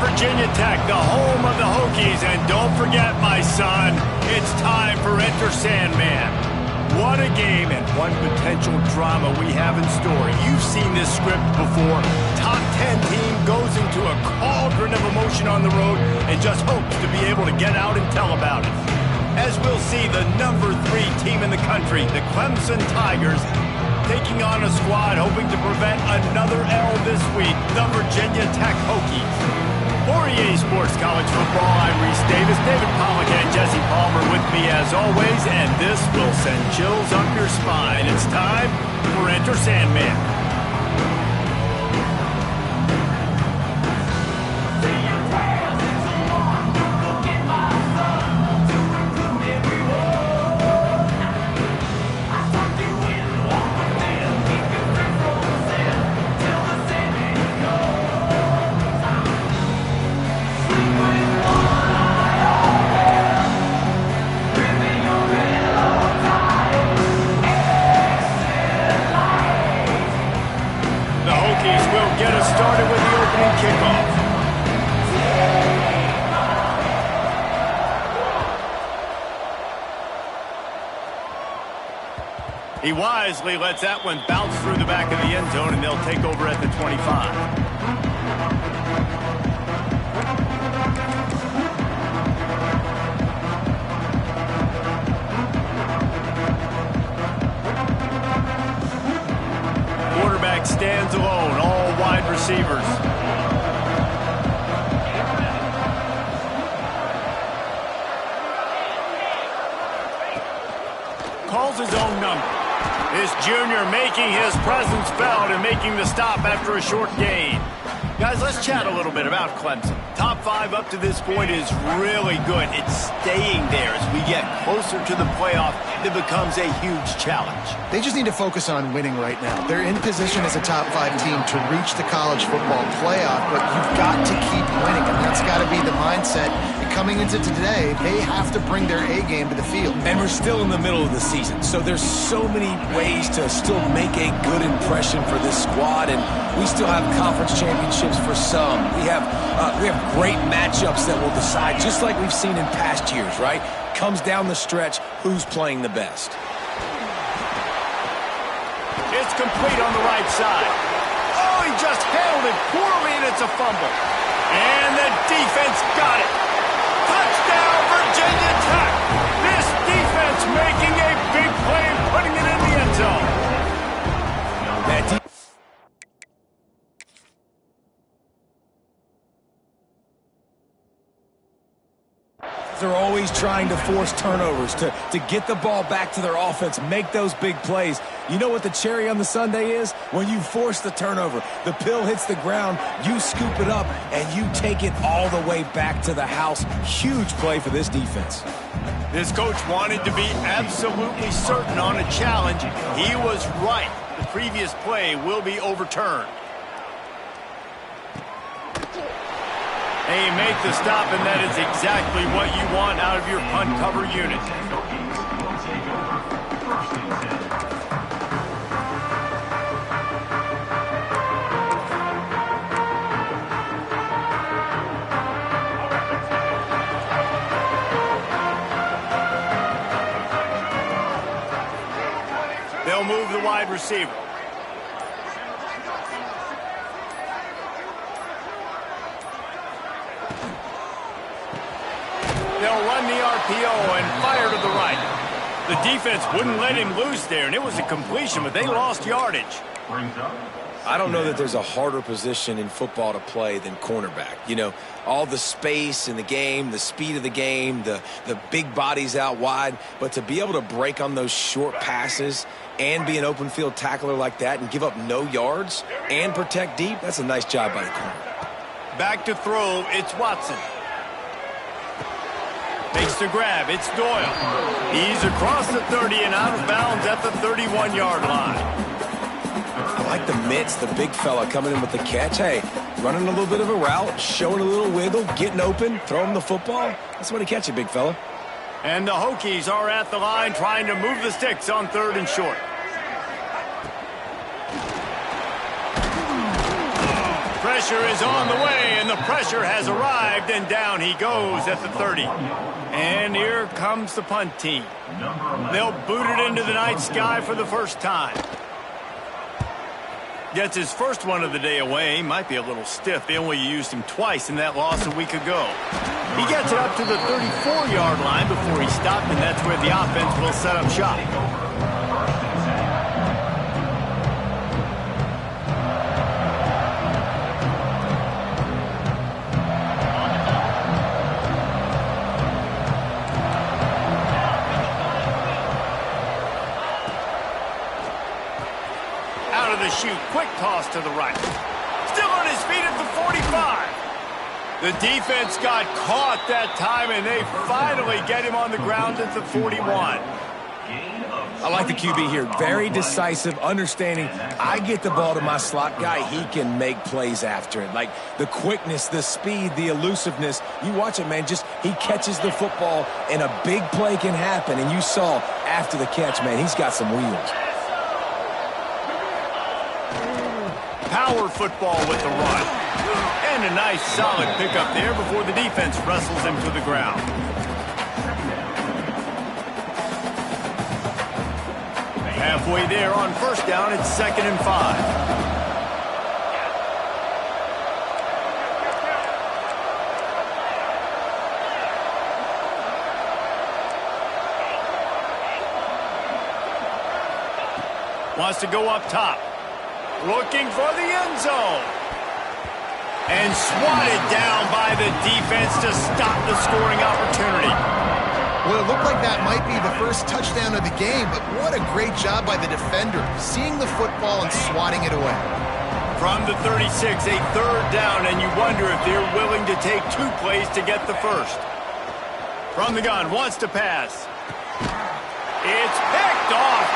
Virginia Tech, the home of the Hokies. And don't forget, my son, it's time for Enter Sandman. What a game and what potential drama we have in store. You've seen this script before. Top 10 team goes into a cauldron of emotion on the road and just hopes to be able to get out and tell about it. As we'll see, the number 3 team in the country, the Clemson Tigers, taking on a squad hoping to prevent another L this week, the Virginia Tech Hokies. For EA Sports College Football, I'm Reese Davis, David Pollack, and Jesse Palmer with me as always, and this will send chills up your spine. It's time for Enter Sandman. Get us started with the opening kickoff. He wisely lets that one bounce through the back of the end zone, and they'll take over at the 25. Quarterback stands alone, all wide receivers. Calls his own number. This junior making his presence felt and making the stop after a short gain. Guys, let's chat a little bit about Clemson. Top 5 up to this point is really good. It's staying there as we get closer to the playoff. It becomes a huge challenge. They just need to focus on winning right now. They're in position as a top 5 team to reach the college football playoff, but you've got to keep winning, and that's got to be the mindset. And coming into today, they have to bring their A game to the field. And we're still in the middle of the season, so there's so many ways to still make a good impression for this squad, and we still have conference championships for some. We have great matchups that will decide, just like we've seen in past years, right? Comes down the stretch, who's playing the best. It's complete on the right side. Oh, he just handled it poorly, and it's a fumble. And the defense got it. Touchdown, Virginia Tech. This defense making a big play and putting it in the end zone. They're always trying to force turnovers to get the ball back to their offense, make those big plays. You know what the cherry on the sundae is? When you force the turnover, the pill hits the ground, you scoop it up, and you take it all the way back to the house. Huge play for this defense. This coach wanted to be absolutely certain on a challenge. He was right. The previous play will be overturned. They make the stop, and that is exactly what you want out of your punt cover unit. They'll move the wide receiver. They'll run the RPO and fire to the right. The defense wouldn't let him loose there, and it was a completion, but they lost yardage. I don't know that there's a harder position in football to play than cornerback. You know, all the space in the game, the speed of the game, the big bodies out wide. But to be able to break on those short passes and be an open field tackler like that and give up no yards and protect deep, that's a nice job by the corner. Back to throw, it's Watson. Makes the grab, it's Doyle. He's across the 30 and out of bounds at the 31-yard line. I like the mitts, the big fella coming in with the catch. Hey, running a little bit of a route, showing a little wiggle, getting open, throwing the football. That's what he catch it, big fella. And the Hokies are at the line trying to move the sticks on 3rd and short. Pressure is on the way, and the pressure has arrived, and down he goes at the 30. And here comes the punt team. They'll boot it into the night sky for the first time. Gets his first one of the day away. Might be a little stiff. They only used him twice in that loss a week ago. He gets it up to the 34-yard line before he stopped, and that's where the offense will set up shop. Shoot, quick toss to the right. Still on his feet at the 45. The defense got caught that time, and they finally get him on the ground at the 41. I like the QB here. Very decisive, understanding I get the ball to my slot guy, he can make plays after it. Like the quickness, the speed, the elusiveness. You watch it, man, just he catches the football, and a big play can happen. And you saw after the catch, man, he's got some wheels. Power football with the run. And a nice solid pickup there before the defense wrestles him to the ground. Halfway there on first down, it's 2nd and 5. Wants to go up top. Looking for the end zone. And swatted down by the defense to stop the scoring opportunity. Well, it looked like that might be the first touchdown of the game, but what a great job by the defender, seeing the football and swatting it away. From the 36, a 3rd down, and you wonder if they're willing to take 2 plays to get the first. From the gun, wants to pass. It's picked off.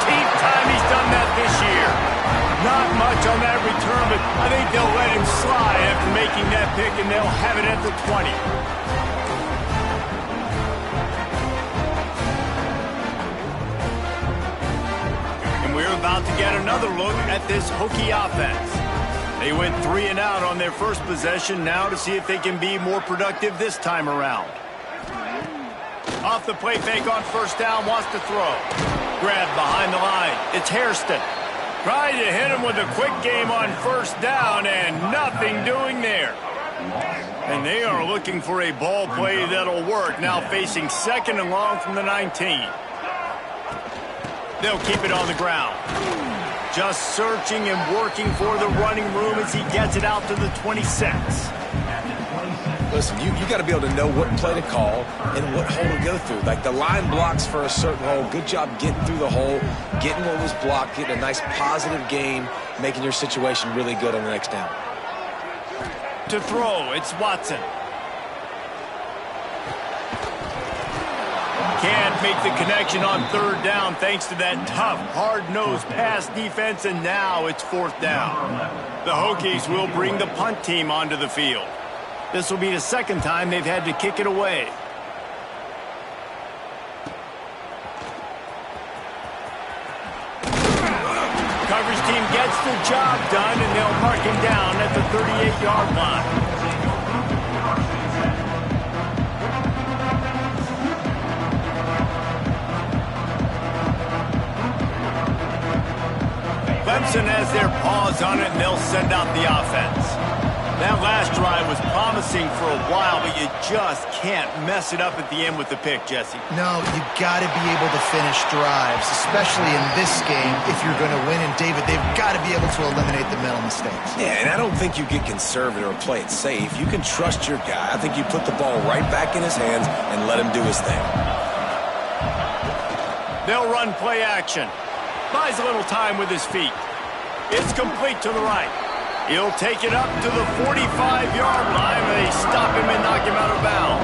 13th time he's done that this year. Not much on that return, but I think they'll let him slide after making that pick, and they'll have it at the 20. And we're about to get another look at this Hokie offense. They went 3 and out on their first possession, now to see if they can be more productive this time around. Off the play fake on first down, wants to throw. Grabbed behind the line. It's Hairston. Trying to hit him with a quick game on first down, and nothing doing there. And they are looking for a ball play that'll work, now facing 2nd and long from the 19. They'll keep it on the ground. Just searching and working for the running room as he gets it out to the 26. Listen, you got to be able to know what play to call and what hole to go through. Like the line blocks for a certain hole. Good job getting through the hole, getting what was blocked, getting a nice positive gain, making your situation really good on the next down. To throw, it's Watson. Can't make the connection on 3rd down thanks to that tough, hard-nosed pass defense, and now it's 4th down. The Hokies will bring the punt team onto the field. This will be the 2nd time they've had to kick it away. Coverage team gets the job done, and they'll mark him down at the 38-yard line. Clemson has their paws on it, and they'll send out the offense. That last drive was promising for a while, but you just can't mess it up at the end with the pick, Jesse. No, you got to be able to finish drives, especially in this game if you're going to win. And, David, they've got to be able to eliminate the mental mistakes. Yeah, and I don't think you get conservative or play it safe. You can trust your guy. I think you put the ball right back in his hands and let him do his thing. They'll run play action. Buys a little time with his feet. It's complete to the right. He'll take it up to the 45-yard line, and they stop him and knock him out of bounds.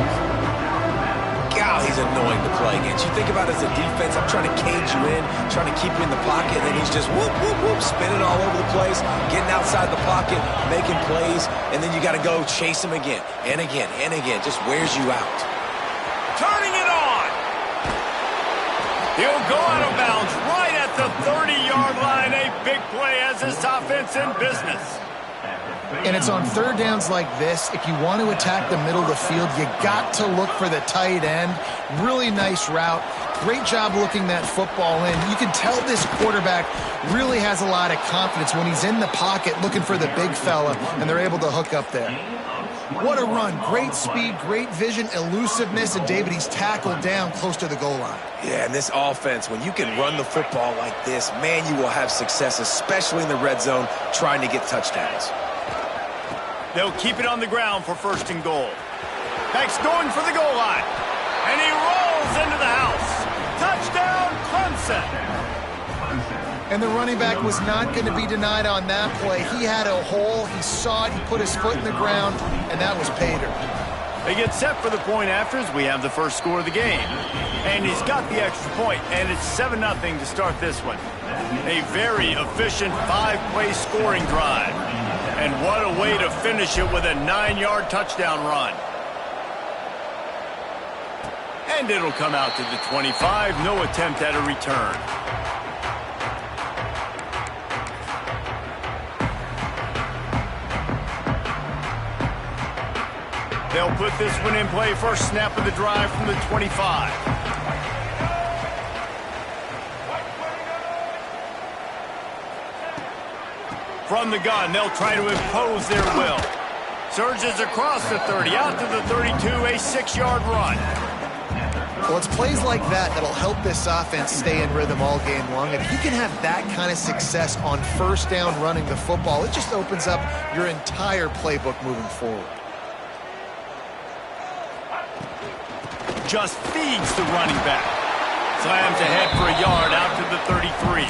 God, he's annoying to play against. You think about it as a defense, I'm trying to cage you in, trying to keep you in the pocket, and then he's just whoop, whoop, whoop, spinning all over the place, getting outside the pocket, making plays, and then you got to go chase him again, and again, and again. Just wears you out. Turning it on. He'll go out of bounds right at the 30-yard line. A big play as this offense in business. And it's on third downs like this. If you want to attack the middle of the field, you got to look for the tight end. Really nice route. Great job looking that football in. You can tell this quarterback really has a lot of confidence when he's in the pocket looking for the big fella, and they're able to hook up there. What a run. Great speed, great vision, elusiveness, and David, he's tackled down close to the goal line. Yeah, and this offense, when you can run the football like this, man, you will have success, especially in the red zone, trying to get touchdowns. They'll keep it on the ground for first and goal. Beck's going for the goal line. And he rolls into the house. Touchdown, Clemson. And the running back was not going to be denied on that play. He had a hole. He saw it. He put his foot in the ground, and that was pay dirt. They get set for the point afters. We have the first score of the game. And he's got the extra point, and it's 7-0 to start this one. A very efficient 5-play scoring drive. And what a way to finish it with a 9-yard touchdown run. And it'll come out to the 25. No attempt at a return. They'll put this one in play. First snap of the drive from the 25. From the gun, they'll try to impose their will. Surges across the 30, out to the 32, a 6-yard run. Well, it's plays like that that'll help this offense stay in rhythm all game long. If you can have that kind of success on first down running the football, it just opens up your entire playbook moving forward. Just feeds the running back. Slams ahead for a yard out to the 33.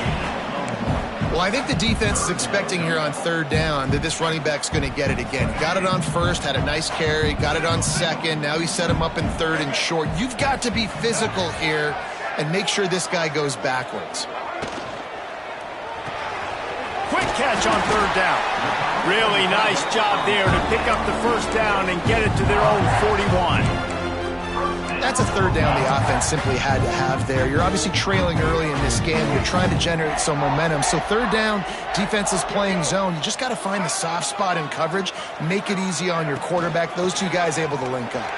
Well, I think the defense is expecting here on third down that this running back's going to get it again. Got it on first, had a nice carry, got it on second. Now he set him up in third and short. You've got to be physical here and make sure this guy goes backwards. Quick catch on third down. Really nice job there to pick up the first down and get it to their own 41. That's a third down the offense simply had to have there. You're obviously trailing early in this game. You're trying to generate some momentum. So third down, defense is playing zone. You just got to find the soft spot in coverage, make it easy on your quarterback. Those two guys able to link up.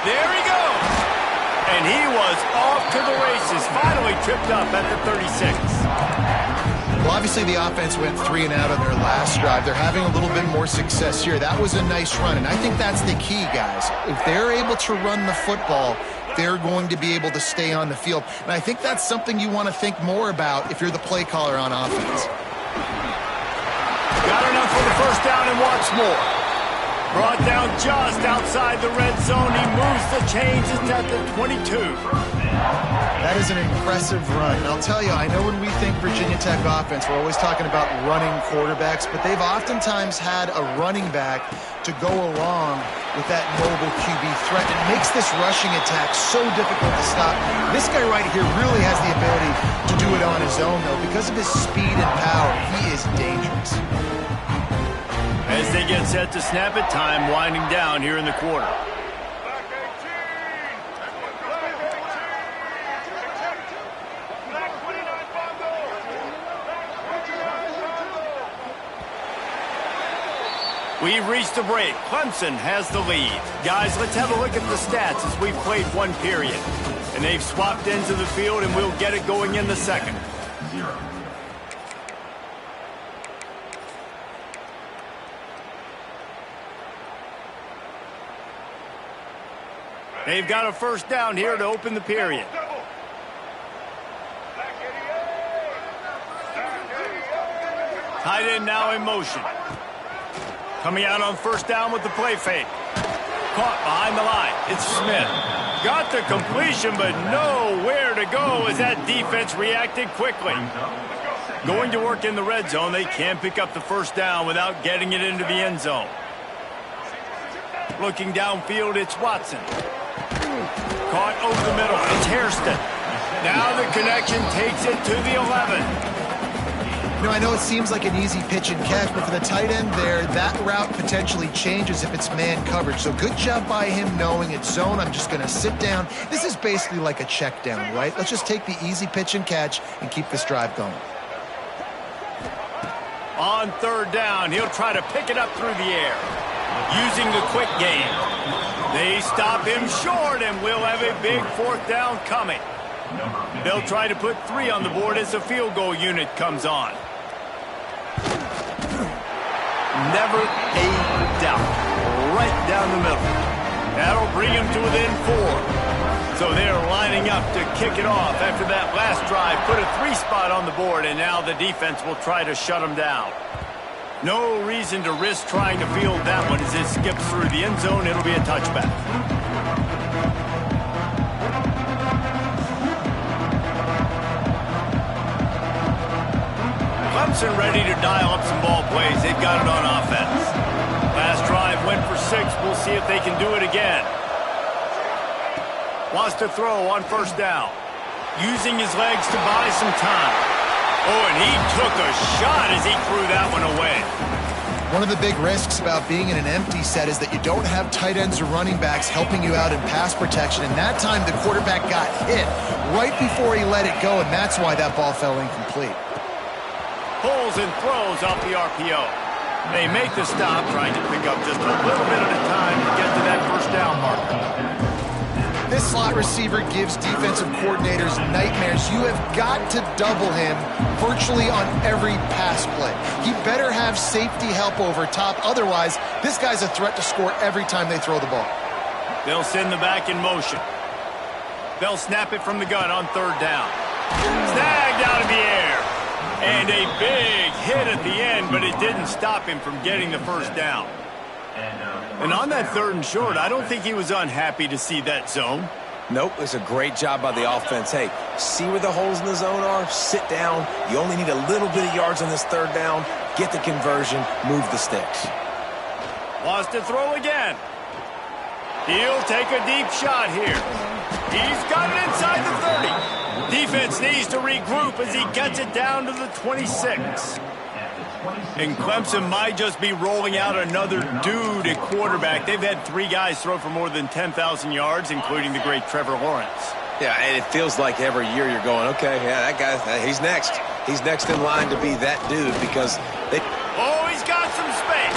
There he goes. And he was off to the races, finally tripped up at the 36. Well, obviously the offense went 3 and out on their last drive. They're having a little bit more success here. That was a nice run, and I think that's the key, guys. If they're able to run the football, they're going to be able to stay on the field. And I think that's something you want to think more about if you're the play caller on offense. Got enough for the first down and wants more. Brought down just outside the red zone. He moves the chains. It's at the 22. That is an impressive run. And I'll tell you, I know when we think Virginia Tech offense, we're always talking about running quarterbacks, but they've oftentimes had a running back to go along with that mobile QB threat. It makes this rushing attack so difficult to stop. This guy right here really has the ability to do it on his own, though. Because of his speed and power, he is dangerous. As they get set to snap it, time winding down here in the quarter. We've reached the break. Clemson has the lead. Guys, let's have a look at the stats as we've played one period. And they've swapped into the field, and we'll get it going in the second. They've got a first down here to open the period. Tight end now in motion. Coming out on first down with the play fake. Caught behind the line. It's Smith. Got the completion, but nowhere to go as that defense reacted quickly. Going to work in the red zone. They can't pick up the first down without getting it into the end zone. Looking downfield, it's Watson. Caught over the middle. It's Hairston. Now the connection takes it to the 11. You know, I know it seems like an easy pitch and catch, but for the tight end there, that route potentially changes if it's man coverage. So good job by him knowing it's zone. I'm just going to sit down. This is basically like a check down, right? Let's just take the easy pitch and catch and keep this drive going. On third down, he'll try to pick it up through the air. Using the quick game. They stop him short, and we'll have a big fourth down coming. They'll try to put 3 on the board as the field goal unit comes on. Never a doubt. Right down the middle. That'll bring him to within 4. So they're lining up to kick it off after that last drive. Put a 3 spot on the board, and now the defense will try to shut them down. No reason to risk trying to field that one as it skips through the end zone. It'll be a touchback. Clemson ready to dial up some ball plays. They've got it on offense. Last drive went for 6. We'll see if they can do it again. Wants to throw on first down. Using his legs to buy some time. Oh, and he took a shot as he threw that one away. One of the big risks about being in an empty set is that you don't have tight ends or running backs helping you out in pass protection. And that time the quarterback got hit right before he let it go, and that's why that ball fell incomplete. Pulls and throws off the RPO. They make the stop, trying to pick up just a little bit at a time to get to that first down marker. This slot receiver gives defensive coordinators nightmares. You have got to double him virtually on every pass play. He better have safety help over top. Otherwise, this guy's a threat to score every time they throw the ball. They'll send the back in motion. They'll snap it from the gun on third down. Snagged out of the air. And a big hit at the end, but it didn't stop him from getting the first down. And on that third and short, I don't think he was unhappy to see that zone. Nope, it's a great job by the offense. Hey, see where the holes in the zone are? Sit down. You only need a little bit of yards on this third down. Get the conversion. Move the sticks. Wants to throw again. He'll take a deep shot here. He's got it inside the 30. Defense needs to regroup as he gets it down to the 26. And Clemson might just be rolling out another dude at quarterback. They've had 3 guys throw for more than 10,000 yards, including the great Trevor Lawrence. Yeah, and it feels like every year you're going, okay, yeah, that guy, he's next. He's next in line to be that dude because they... Oh, he's got some space.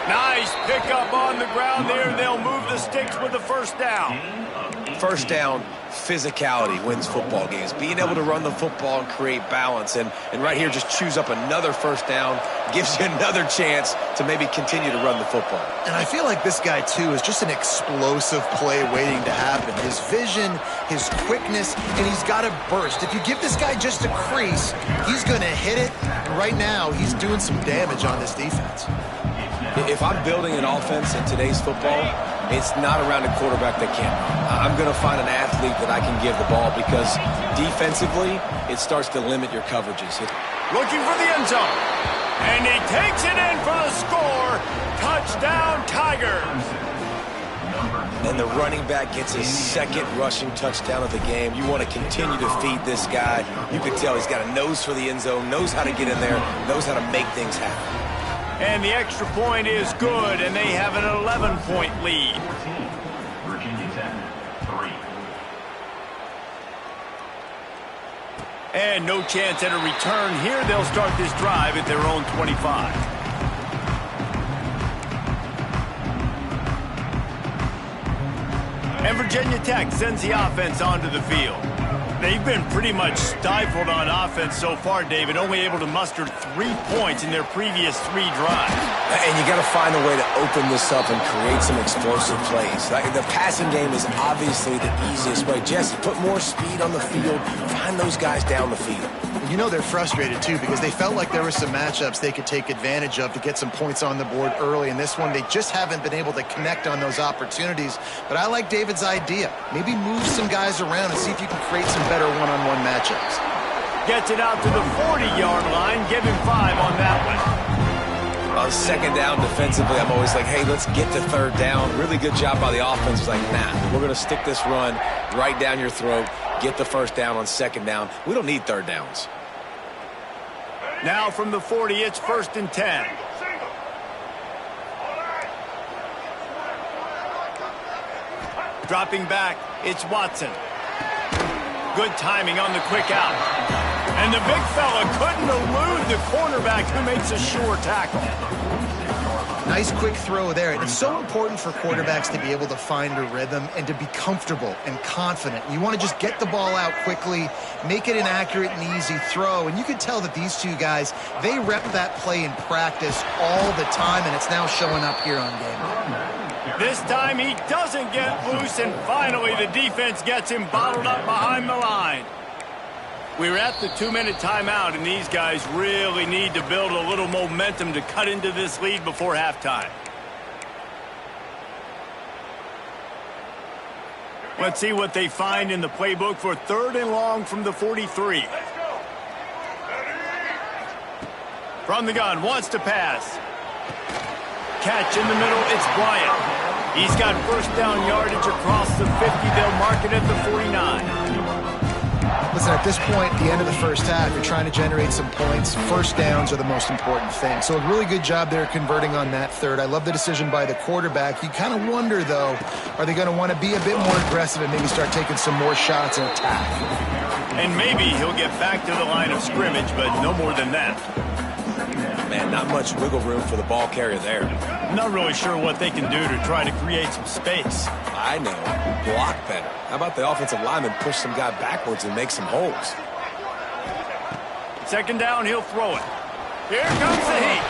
Nice pickup on the ground there. They'll move the sticks with the first down. First down, physicality wins football games. Being able to run the football and create balance. And right here, just choose up another first down, gives you another chance to maybe continue to run the football. And I feel like this guy, too, is just an explosive play waiting to happen. His vision, his quickness, and he's got a burst. If you give this guy just a crease, he's going to hit it. And right now, he's doing some damage on this defense. If I'm building an offense in today's football, it's not around a quarterback that can't run. I'm going to find an athlete that I can give the ball because defensively, it starts to limit your coverages. Looking for the end zone. And he takes it in for the score. Touchdown, Tigers. And the running back gets his second rushing touchdown of the game. You want to continue to feed this guy. You can tell he's got a nose for the end zone, knows how to get in there, knows how to make things happen. And the extra point is good, and they have an 11-point lead. Virginia 10-3. And no chance at a return here. They'll start this drive at their own 25. And Virginia Tech sends the offense onto the field. They've been pretty much stifled on offense so far, David, only able to muster 3 points in their previous 3 drives. And you got to find a way to open this up and create some explosive plays. Like the passing game is obviously the easiest way. Jesse, put more speed on the field. Find those guys down the field. You know they're frustrated, too, because they felt like there were some matchups they could take advantage of to get some points on the board early. In this one, they just haven't been able to connect on those opportunities. But I like David's idea. Maybe move some guys around and see if you can create some better one-on-one matchups. Gets it out to the 40-yard line. Give him 5 on that one. On second down defensively, I'm always like, hey, let's get to third down. Really good job by the offense. It's like, nah, we're going to stick this run right down your throat. Get the first down on second down. We don't need third downs. Now from the 40, it's 1st and 10. Dropping back, it's Watson. Good timing on the quick out. And the big fella couldn't elude the cornerback who makes a sure tackle. Nice quick throw there. And it's so important for quarterbacks to be able to find a rhythm and to be comfortable and confident. You want to just get the ball out quickly, make it an accurate and easy throw. And you can tell that these two guys, they rep that play in practice all the time, and it's now showing up here on game day. This time he doesn't get loose, and finally the defense gets him bottled up behind the line. We're at the 2-minute timeout, and these guys really need to build a little momentum to cut into this lead before halftime. Let's see what they find in the playbook for 3rd and long from the 43. From the gun, wants to pass. Catch in the middle, it's Bryant. He's got first down yardage across the 50. They'll mark it at the 49. Listen, at this point, the end of the first half, you're trying to generate some points. First downs are the most important thing. So a really good job there converting on that third. I love the decision by the quarterback. You kind of wonder, though, are they going to want to be a bit more aggressive and maybe start taking some more shots and attack? And maybe he'll get back to the line of scrimmage, but no more than that. Man, not much wiggle room for the ball carrier there. Not really sure what they can do to try to create some space. I know. Block better. How about the offensive lineman push some guy backwards and make some holes? 2nd down, he'll throw it. Here comes the heat.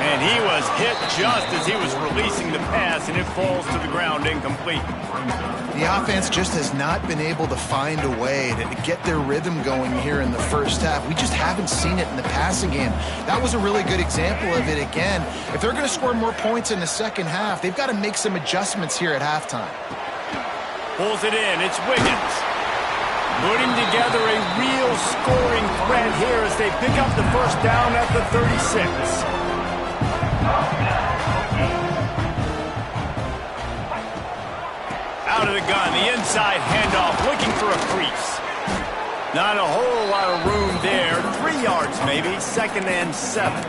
And he was hit just as he was releasing the pass, and it falls to the ground incomplete. The offense just has not been able to find a way to get their rhythm going here in the first half. We just haven't seen it in the passing game. That was a really good example of it again. If they're going to score more points in the second half, they've got to make some adjustments here at halftime. Pulls it in. It's Wiggins. Putting together a real scoring threat here as they pick up the first down at the 36. Out of the gun, the inside handoff, looking for a crease. Not a whole lot of room there. 3 yards maybe, 2nd and 7.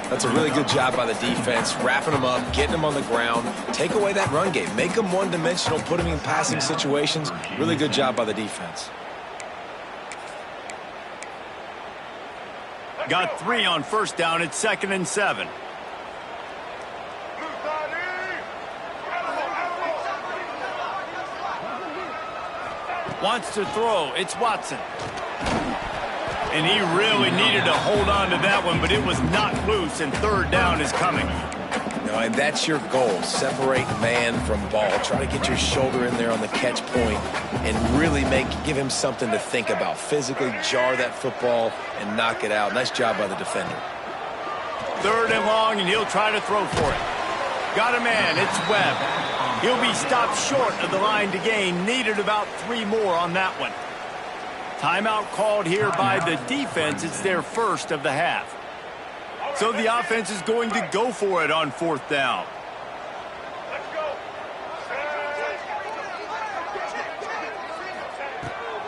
That's a really good job by the defense, wrapping them up, getting them on the ground. Take away that run game. Make them one-dimensional, put them in passing situations. Really good job by the defense. Got 3 on first down. It's 2nd and 7. Wants to throw. It's Watson. And he really needed to hold on to that one, but it was not loose, and 3rd down is coming. No, and that's your goal. Separate man from ball. Try to get your shoulder in there on the catch point and really give him something to think about. Physically jar that football and knock it out. Nice job by the defender. 3rd and long, and he'll try to throw for it. Got a man. It's Webb. He'll be stopped short of the line to gain. Needed about 3 more on that one. Timeout called here by the defense. It's their first of the half. So the offense is going to go for it on 4th down.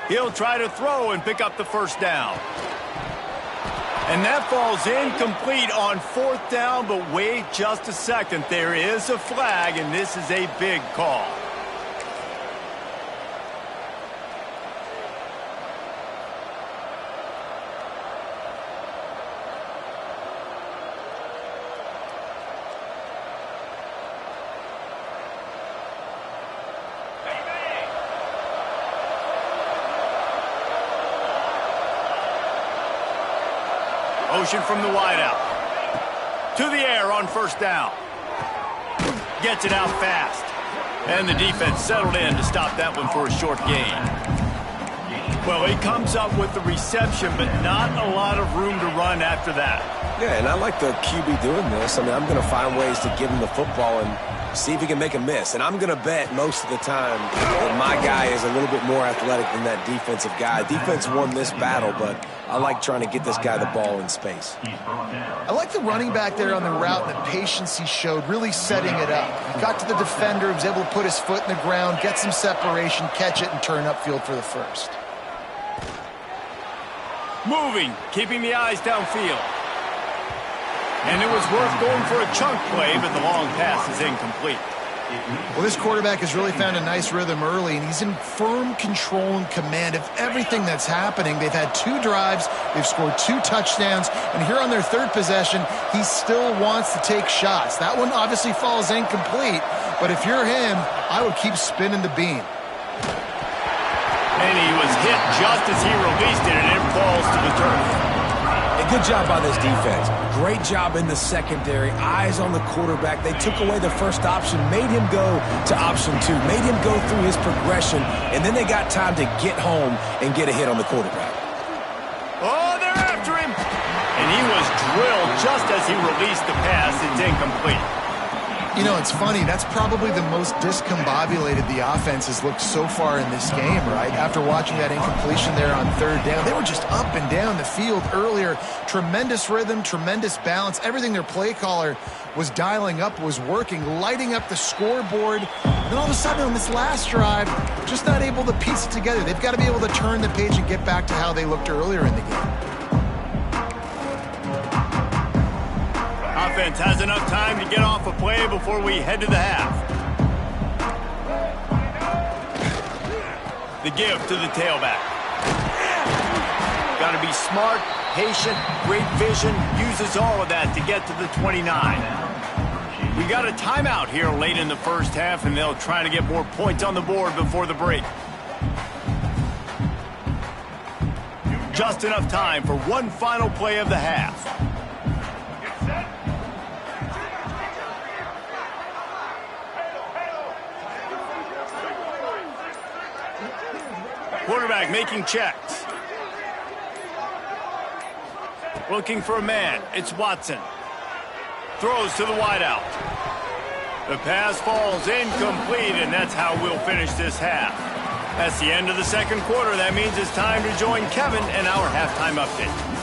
He'll try to throw and pick up the first down. And that falls incomplete on 4th down, but wait just a second. There is a flag, and this is a big call. Motion from the wideout. To the air on first down. Gets it out fast. And the defense settled in to stop that one for a short gain. Well, he comes up with the reception, but not a lot of room to run after that. Yeah, and I like the QB doing this. I mean, I'm going to find ways to give him the football and see if he can make a miss. And I'm going to bet most of the time that my guy is a little bit more athletic than that defensive guy. Defense won this battle, but I like trying to get this guy the ball in space. I like the running back there on the route and the patience he showed, really setting it up. He got to the defender, was able to put his foot in the ground, get some separation, catch it, and turn upfield for the first. Moving, keeping the eyes downfield. And it was worth going for a chunk play, but the long pass is incomplete. Well, this quarterback has really found a nice rhythm early, and he's in firm control and command of everything that's happening. They've had 2 drives, they've scored 2 touchdowns, and here on their 3rd possession, he still wants to take shots. That one obviously falls incomplete, but if you're him, I would keep spinning the beam. And he was hit just as he released it, and it falls to the turf. Good job by this defense. Great job in the secondary. Eyes on the quarterback. They took away the first option, made him go to option 2, made him go through his progression, and then they got time to get home and get a hit on the quarterback. Oh, they're after him. And he was drilled just as he released the pass. It's incomplete. You know, it's funny. That's probably the most discombobulated the offense has looked so far in this game, right? After watching that incompletion there on 3rd down, they were just up and down the field earlier. Tremendous rhythm, tremendous balance. Everything their play caller was dialing up was working, lighting up the scoreboard. And then all of a sudden on this last drive, just not able to piece it together. They've got to be able to turn the page and get back to how they looked earlier in the game. Offense has enough time to get off a play before we head to the half. The give to the tailback. Got to be smart, patient, great vision, uses all of that to get to the 29. We got a timeout here late in the first half, and they'll try to get more points on the board before the break. Just enough time for one final play of the half. Quarterback making checks. Looking for a man. It's Watson. Throws to the wideout. The pass falls incomplete, and that's how we'll finish this half. That's the end of the second quarter. That means it's time to join Kevin and our halftime update.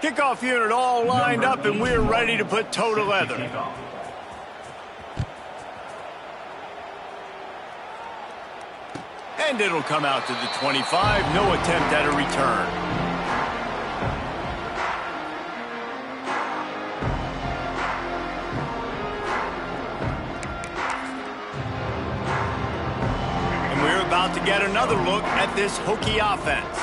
Kickoff unit all lined up, and we're ready to put toe to leather. And it'll come out to the 25. No attempt at a return. And we're about to get another look at this Hokie offense.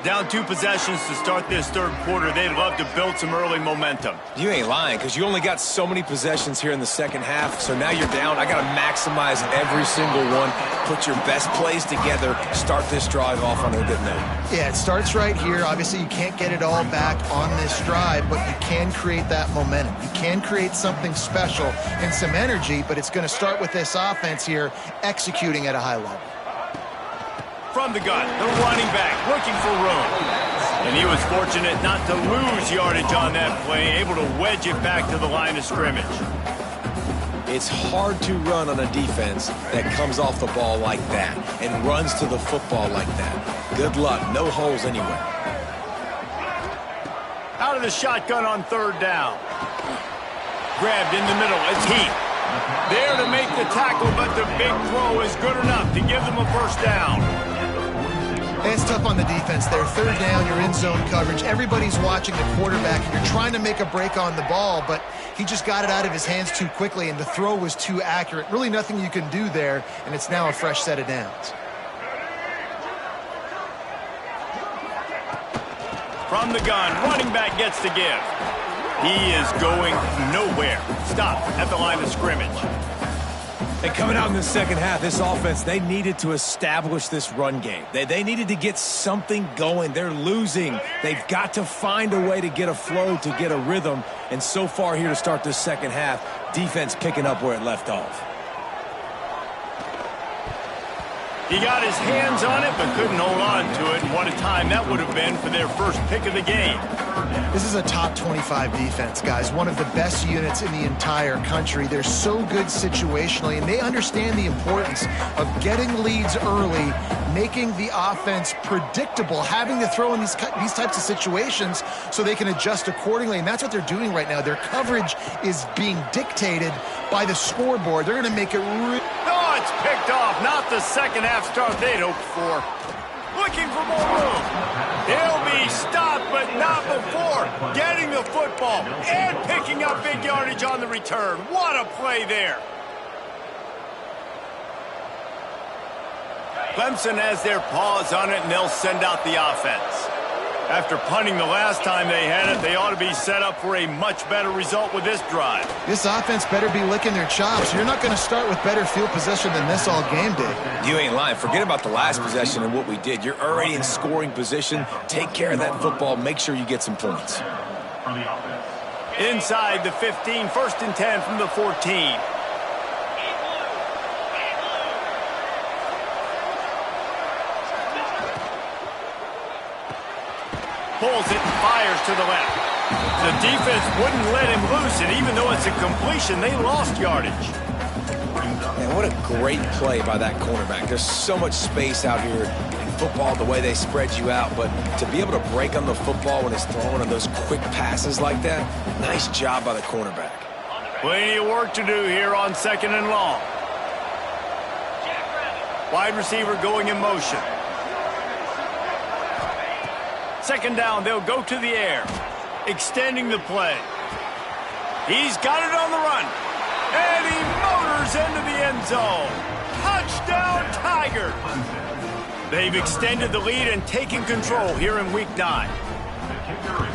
Down 2 possessions to start this third quarter. They'd love to build some early momentum. You ain't lying, because you only got so many possessions here in the second half, so now you're down. I got to maximize every single one, put your best plays together, start this drive off on a good note. Yeah, it starts right here. Obviously, you can't get it all back on this drive, but you can create that momentum. You can create something special and some energy, but it's going to start with this offense here executing at a high level. From the gun, the running back looking for room. And he was fortunate not to lose yardage on that play, able to wedge it back to the line of scrimmage. It's hard to run on a defense that comes off the ball like that and runs to the football like that. Good luck. No holes anywhere. Out of the shotgun on 3rd down. Grabbed in the middle. It's Heath. There to make the tackle, but the big throw is good enough to give them a first down. And it's tough on the defense there. 3rd down, you're in zone coverage. Everybody's watching the quarterback, and you're trying to make a break on the ball, but he just got it out of his hands too quickly, and the throw was too accurate. Really nothing you can do there, and it's now a fresh set of downs. From the gun, running back gets to give. He is going nowhere. Stop at the line of scrimmage. And coming out in the second half, this offense, they needed to establish this run game. They needed to get something going. They're losing. They've got to find a way to get a flow, to get a rhythm. And so far here to start this second half, defense picking up where it left off. He got his hands on it, but couldn't hold on to it. And what a time that would have been for their first pick of the game. This is a top 25 defense, guys. One of the best units in the entire country. They're so good situationally, and they understand the importance of getting leads early, making the offense predictable, having to throw in these types of situations so they can adjust accordingly. And that's what they're doing right now. Their coverage is being dictated by the scoreboard. They're going to make it No, it's picked off. Not the second half start they'd hoped for. Looking for more room. He'll be stopped, but not before. Getting the football and picking up big yardage on the return. What a play there. Clemson has their paws on it, and they'll send out the offense. After punting the last time they had it, they ought to be set up for a much better result with this drive. This offense better be licking their chops. You're not going to start with better field possession than this all game did. You ain't lying. Forget about the last possession and what we did. You're already in scoring position. Take care of that football. Make sure you get some points. Inside the 15, 1st and 10 from the 14. Pulls it and fires to the left. The defense wouldn't let him loose, and even though it's a completion, they lost yardage. Man, what a great play by that cornerback. There's so much space out here in football, the way they spread you out, but to be able to break on the football when it's thrown on those quick passes like that, nice job by the cornerback. Plenty of work to do here on 2nd and long. Wide receiver going in motion. 2nd down, they'll go to the air. Extending the play. He's got it on the run. And he motors into the end zone. Touchdown, Tigers. They've extended the lead and taken control here in Week 9.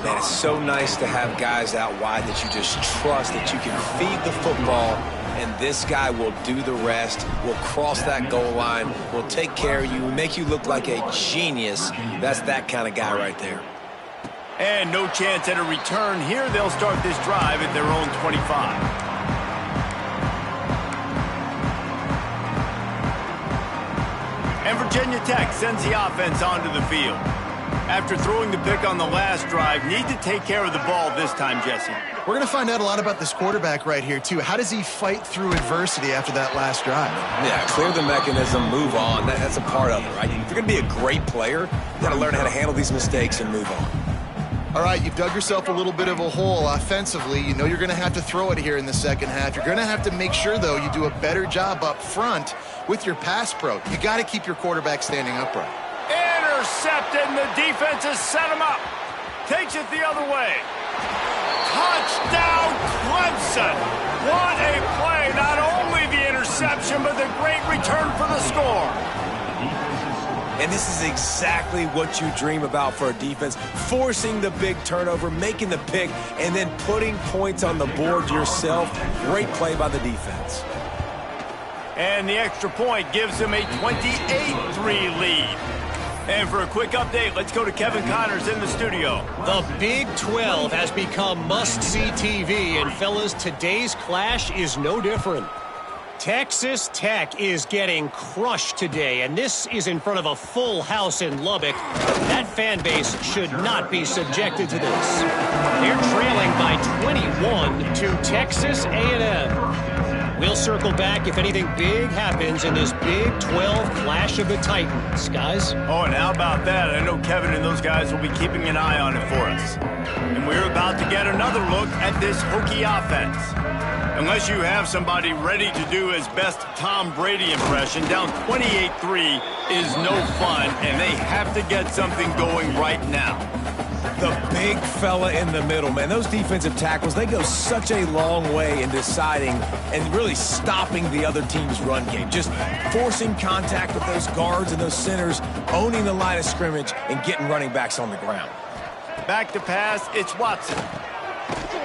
Man, it's so nice to have guys out wide that you just trust that you can feed the football, and this guy will do the rest, will cross that goal line, will take care of you, make you look like a genius. That's that kind of guy right there. And no chance at a return here. They'll start this drive at their own 25. And Virginia Tech sends the offense onto the field. After throwing the pick on the last drive, need to take care of the ball this time, Jesse. We're going to find out a lot about this quarterback right here, too. How does he fight through adversity after that last drive? Yeah, clear the mechanism, move on. That's a part of it, right? If you're going to be a great player, you got to learn how to handle these mistakes and move on. All right, you've dug yourself a little bit of a hole offensively. You know you're going to have to throw it here in the second half. You're going to have to make sure, though, you do a better job up front with your pass pro. You got to keep your quarterback standing upright. Intercepted, and the defense has set him up. Takes it the other way. Touchdown, Clemson. What a play. Not only the interception, but the great return for the score. And this is exactly what you dream about for a defense. Forcing the big turnover, making the pick, and then putting points on the board yourself. Great play by the defense. And the extra point gives them a 28-3 lead. And for a quick update, let's go to Kevin Connors in the studio. The Big 12 has become must-see TV, and fellas, today's clash is no different. Texas Tech is getting crushed today, and this is in front of a full house in Lubbock. That fan base should not be subjected to this. They're trailing by 21 to Texas A&M. We'll circle back if anything big happens in this Big 12 Clash of the Titans, guys. Oh, and how about that? I know Kevin and those guys will be keeping an eye on it for us. And we're about to get another look at this Hokie offense. Unless you have somebody ready to do his best Tom Brady impression, down 28-3 is no fun, and they have to get something going right now. The big fella in the middle, man. Those defensive tackles, they go such a long way in deciding and really stopping the other team's run game. Just forcing contact with those guards and those centers, owning the line of scrimmage, and getting running backs on the ground. Back to pass, it's Watson.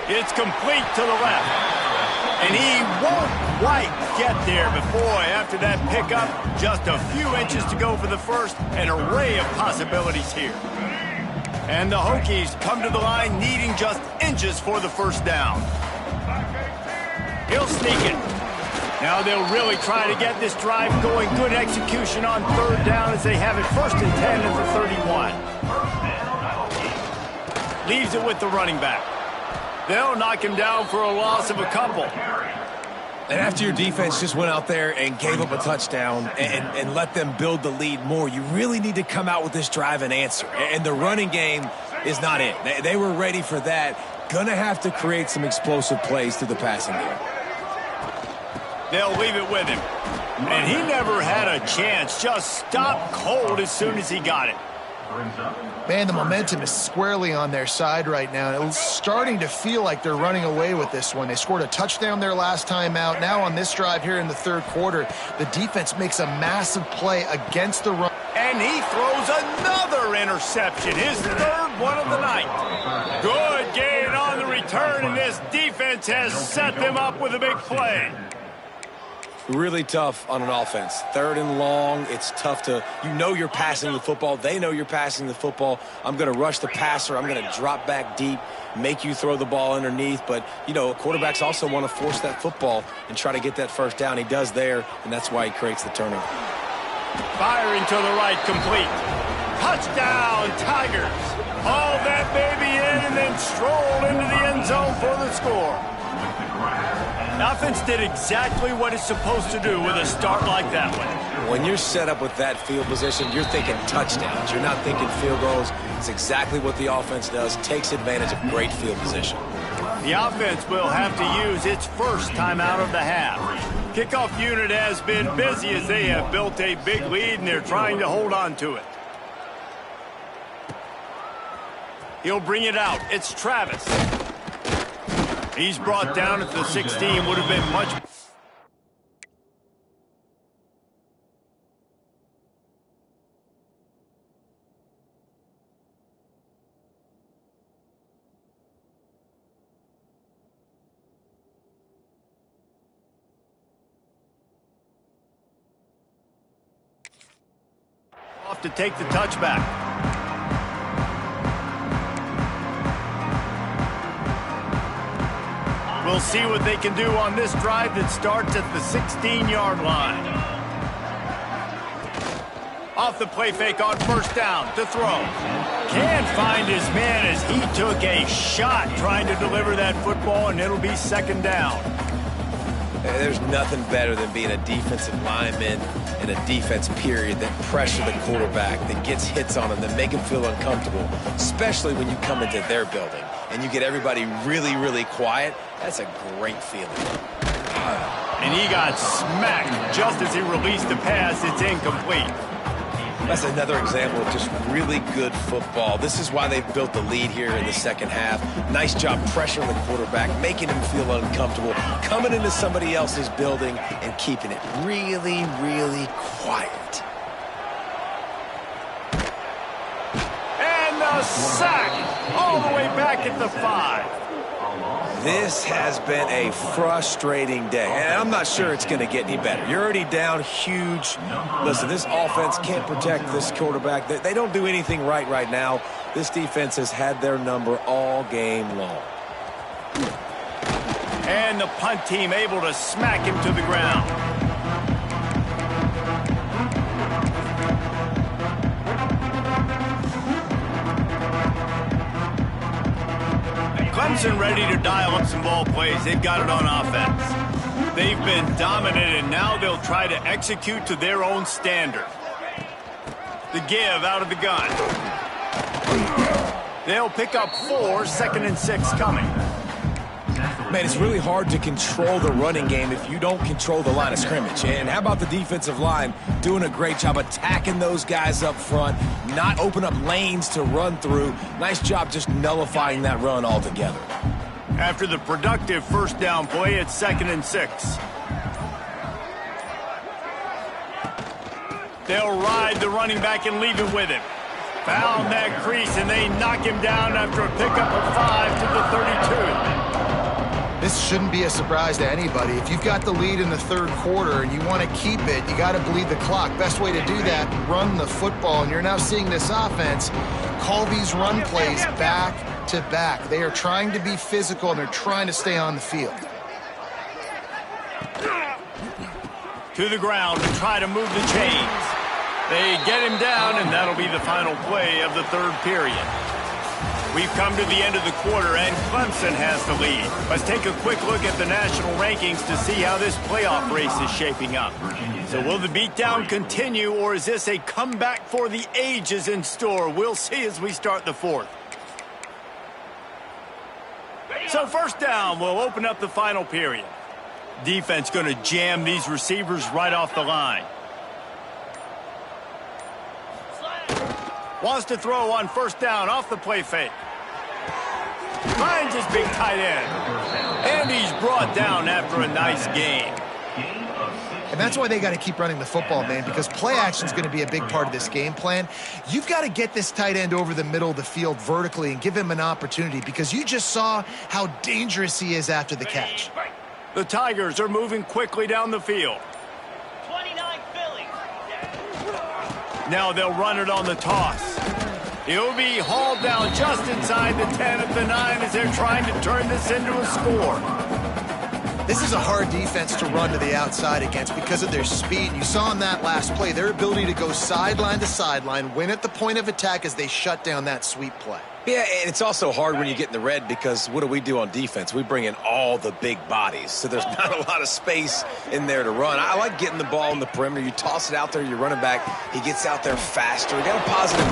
It's complete to the left. And he won't quite get there, but boy, after that pickup, just a few inches to go for the first, an array of possibilities here. And the Hokies come to the line needing just inches for the first down. He'll sneak it. Now they'll really try to get this drive going. Good execution on 3rd down as they have it 1st and 10 at the 31. Leaves it with the running back. They'll knock him down for a loss of a couple. And after your defense just went out there and gave up a touchdown and let them build the lead more, you really need to come out with this drive and answer. And the running game is not it. They were ready for that. Gonna have to create some explosive plays through the passing game. They'll leave it with him. And he never had a chance. Just stopped cold as soon as he got it. Brings up. Man, the momentum is squarely on their side right now. It's starting to feel like they're running away with this one. They scored a touchdown their last time out. Now on this drive here in the third quarter, the defense makes a massive play against the run. And he throws another interception, his third one of the night. Good gain on the return, and this defense has set them up with a big play. Really tough on an offense. Third and long, it's tough to, you know you're passing the football. They know you're passing the football. I'm going to rush the passer. I'm going to drop back deep, make you throw the ball underneath. But, you know, quarterbacks also want to force that football and try to get that first down. He does there, and that's why he creates the turnover. Firing to the right, complete. Touchdown, Tigers. Hauled that baby in and then strolled into the end zone for the score. The offense did exactly what it's supposed to do with a start like that one. When you're set up with that field position, you're thinking touchdowns. You're not thinking field goals. It's exactly what the offense does, takes advantage of great field position. The offense will have to use its first timeout of the half. Kickoff unit has been busy as they have built a big lead and they're trying to hold on to it. He'll bring it out. It's Travis. He's brought down at the 16. Would have been much. Off to take the touchback. We'll see what they can do on this drive that starts at the 16-yard line. Off the play fake on first down to throw. Can't find his man as he took a shot trying to deliver that football, and it'll be second down. There's nothing better than being a defensive lineman in a defense period that pressure the quarterback, that gets hits on him, that make him feel uncomfortable, especially when you come into their building and you get everybody really, really quiet. That's a great feeling. And he got smacked just as he released the pass. It's incomplete. That's another example of just really good football. This is why they've built the lead here in the second half. Nice job pressuring the quarterback, making him feel uncomfortable, coming into somebody else's building and keeping it really, really quiet. And the sack all the way back at the 5. This has been a frustrating day, and I'm not sure it's going to get any better. You're already down huge. Listen, this offense can't protect this quarterback. They don't do anything right now. This defense has had their number all game long. And the punt team able to smack him to the ground. Clemson ready to dial up some ball plays. They've got it on offense. They've been dominant, and now they'll try to execute to their own standard. The give out of the gun. They'll pick up 4, 2nd and 6 coming. Man, it's really hard to control the running game if you don't control the line of scrimmage. And how about the defensive line doing a great job attacking those guys up front, not open up lanes to run through. Nice job just nullifying that run altogether. After the productive first down play, it's 2nd and 6. They'll ride the running back and leave it with him. Found that crease, and they knock him down after a pickup of 5 to the 32. This shouldn't be a surprise to anybody. If you've got the lead in the third quarter and you want to keep it, you got to bleed the clock. Best way to do that, run the football. And you're now seeing this offense call these run plays back to back. They are trying to be physical, and they're trying to stay on the field. To the ground to try to move the chains. They get him down, and that'll be the final play of the third period. We've come to the end of the quarter, and Clemson has the lead. Let's take a quick look at the national rankings to see how this playoff race is shaping up. So will the beatdown continue, or is this a comeback for the ages in store? We'll see as we start the fourth. So first down will open up the final period. Defense going to jam these receivers right off the line. Wants to throw on first down off the play fake. Finds his big tight end. And he's brought down after a nice gain. And that's why they got to keep running the football, man, because play action is going to be a big part of this game plan. You've got to get this tight end over the middle of the field vertically and give him an opportunity, because you just saw how dangerous he is after the catch. The Tigers are moving quickly down the field. 29 Phillies. Now they'll run it on the toss. He'll be hauled down just inside the 10 at the 9 as they're trying to turn this into a score. This is a hard defense to run to the outside against because of their speed. You saw in that last play their ability to go sideline to sideline, win at the point of attack as they shut down that sweep play. Yeah, and it's also hard when you get in the red because what do we do on defense? We bring in all the big bodies, so there's not a lot of space in there to run. I like getting the ball in the perimeter. You toss it out there, you're running back. He gets out there faster. We got a positive.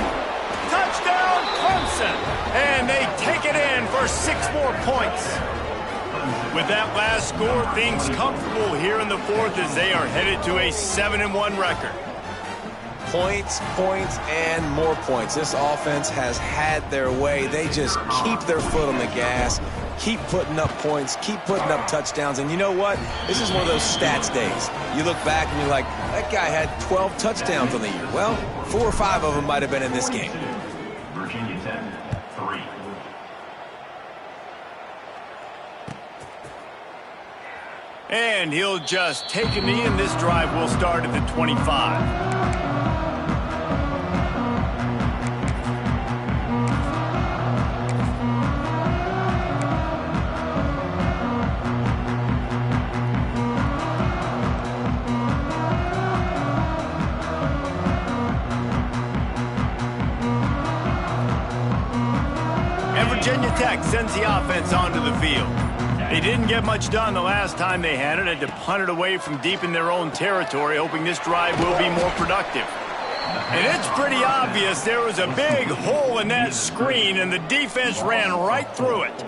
Touchdown, Clemson! And they take it in for 6 more points. With that last score, things comfortable here in the 4th as they are headed to a 7-1 record. Points, points, and more points. This offense has had their way. They just keep their foot on the gas, keep putting up points, keep putting up touchdowns. And you know what? This is one of those stats days. You look back and you're like, that guy had 12 touchdowns on the year. Well, 4 or 5 of them might have been in this game. Virginia Tech, 3. And he'll just take a knee, and this drive will start at the 25. And Virginia Tech sends the offense onto the field. They didn't get much done the last time they had it. Had to punt it away from deep in their own territory, hoping this drive will be more productive. And it's pretty obvious there was a big hole in that screen, and the defense ran right through it.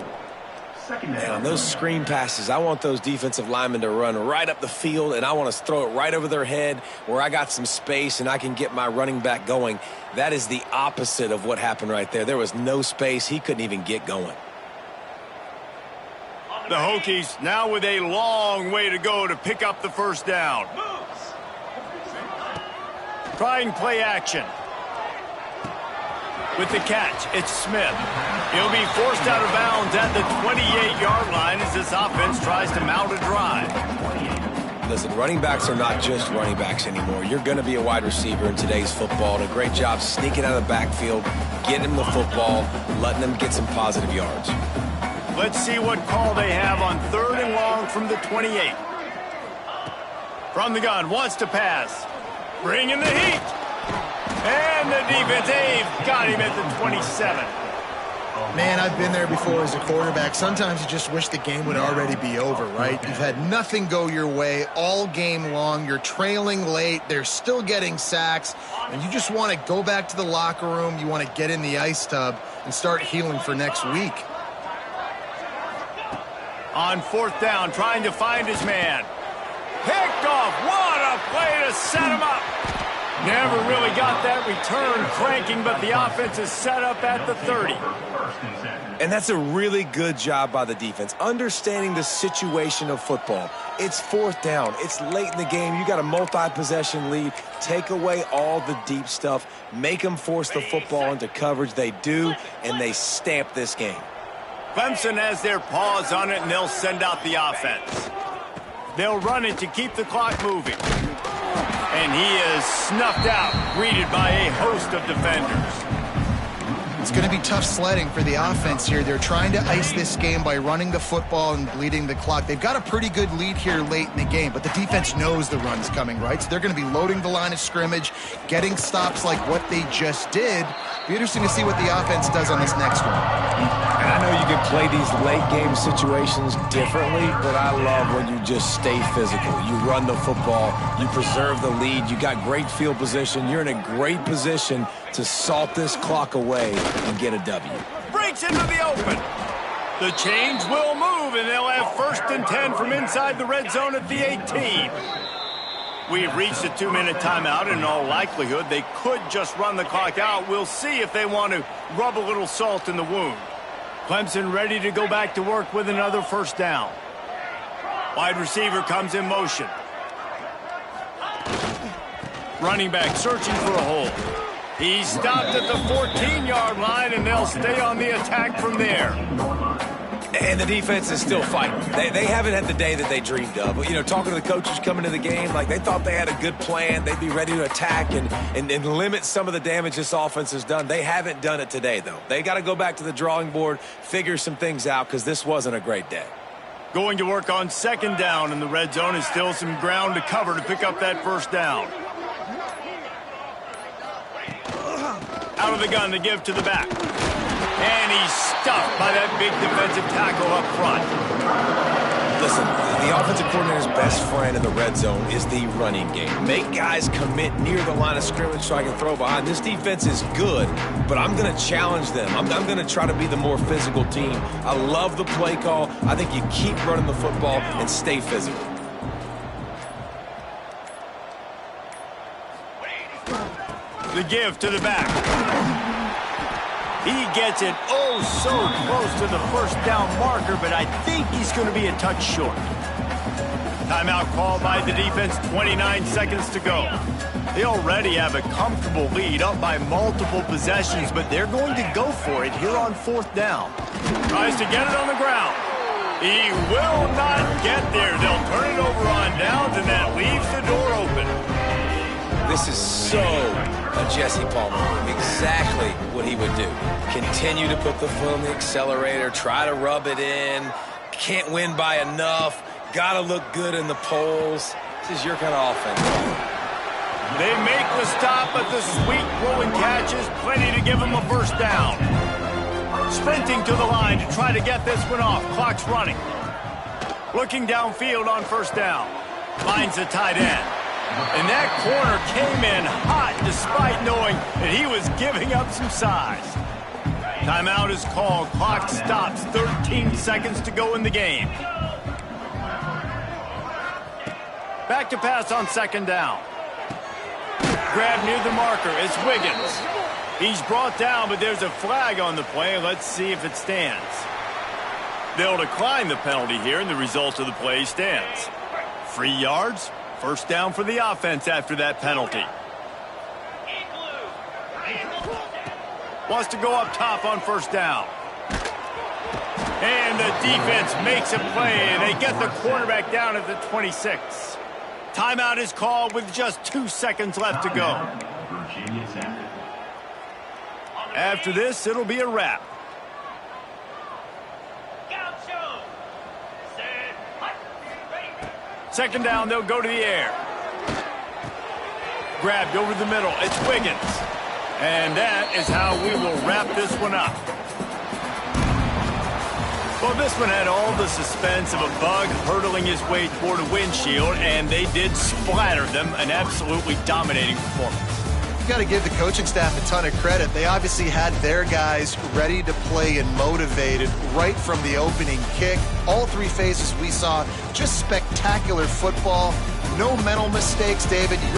And on those screen passes, I want those defensive linemen to run right up the field, and I want to throw it right over their head where I got some space and I can get my running back going. That is the opposite of what happened right there. There was no space. He couldn't even get going. The Hokies now with a long way to go to pick up the first down. Trying play action. With the catch, it's Smith. He'll be forced out of bounds at the 28-yard line as this offense tries to mount a drive. Listen, running backs are not just running backs anymore. You're going to be a wide receiver in today's football. And a great job sneaking out of the backfield, getting him the football, letting him get some positive yards. Let's see what call they have on 3rd and long from the 28. From the gun, wants to pass. Bring in the heat. And the defense, they've got him at the 27. Man, I've been there before as a quarterback. Sometimes you just wish the game would already be over, right? You've had nothing go your way all game long. You're trailing late. They're still getting sacks. And you just want to go back to the locker room. You want to get in the ice tub and start healing for next week. On 4th down, trying to find his man. Picked off. What a play to set him up. Never really got that return cranking, but the offense is set up at the 30. And that's a really good job by the defense, understanding the situation of football. It's 4th down. It's late in the game. You got a multi-possession lead. Take away all the deep stuff. Make them force the football into coverage. They do, and they stamp this game. Clemson has their paws on it, and they'll send out the offense. They'll run it to keep the clock moving. And he is snuffed out, greeted by a host of defenders. It's going to be tough sledding for the offense here. They're trying to ice this game by running the football and bleeding the clock. They've got a pretty good lead here late in the game, but the defense knows the run's coming, right? So they're going to be loading the line of scrimmage, getting stops like what they just did. Be interesting to see what the offense does on this next one. And I know you can play these late game situations differently, but I love when you just stay physical. You run the football, you preserve the lead, you got great field position, you're in a great position to salt this clock away and get a W. Breaks into the open. The chains will move, and they'll have 1st and 10 from inside the red zone at the 18. We've reached a 2-minute timeout, and in all likelihood, they could just run the clock out. We'll see if they want to rub a little salt in the wound. Clemson ready to go back to work with another first down. Wide receiver comes in motion. Running back searching for a hole. He's stopped at the 14-yard line, and they'll stay on the attack from there. And the defense is still fighting. They haven't had the day that they dreamed of. But, you know, talking to the coaches coming to the game, like they thought they had a good plan. They'd be ready to attack and limit some of the damage this offense has done. They haven't done it today, though. They got to go back to the drawing board, figure some things out, because this wasn't a great day. Going to work on second down in the red zone, is still some ground to cover to pick up that first down. Out of the gun to give to the back. And he's stuffed by that big defensive tackle up front. Listen, the offensive coordinator's best friend in the red zone is the running game. Make guys commit near the line of scrimmage so I can throw behind. This defense is good, but I'm going to challenge them. I'm going to try to be the more physical team. I love the play call. I think you keep running the football and stay physical. The give to the back. He gets it oh so close to the first down marker, but I think he's going to be a touch short. Timeout called by the defense, 29 seconds to go. They already have a comfortable lead, up by multiple possessions, but they're going to go for it here on fourth down. Tries to get it on the ground. He will not get there. They'll turn it over on downs, and that leaves the door open. This is so a Jesse Palmer. Exactly what he would do. Continue to put the foot on the accelerator, try to rub it in. Can't win by enough. Got to look good in the polls. This is your kind of offense. They make the stop, but the sweet rolling catch is plenty to give him a first down. Sprinting to the line to try to get this one off. Clock's running. Looking downfield on first down. Finds the tight end. And that corner came in hot despite knowing that he was giving up some size. Timeout is called. Clock stops. 13 seconds to go in the game. Back to pass on second down. Grab near the marker. It's Wiggins. He's brought down, but there's a flag on the play. Let's see if it stands. They'll decline the penalty here, and the result of the play stands. 3 yards. First down for the offense after that penalty. Wants to go up top on first down. And the defense makes a play, and they get the quarterback down at the 26. Timeout is called with just 2 seconds left to go. After this, it'll be a wrap. Second down, they'll go to the air. Grabbed over the middle. It's Wiggins. And that is how we will wrap this one up. Well, this one had all the suspense of a bug hurtling his way toward a windshield, and they did splatter them. An absolutely dominating performance. Got to give the coaching staff a ton of credit. They obviously had their guys ready to play and motivated right from the opening kick. All three phases we saw, just spectacular football. No mental mistakes, David.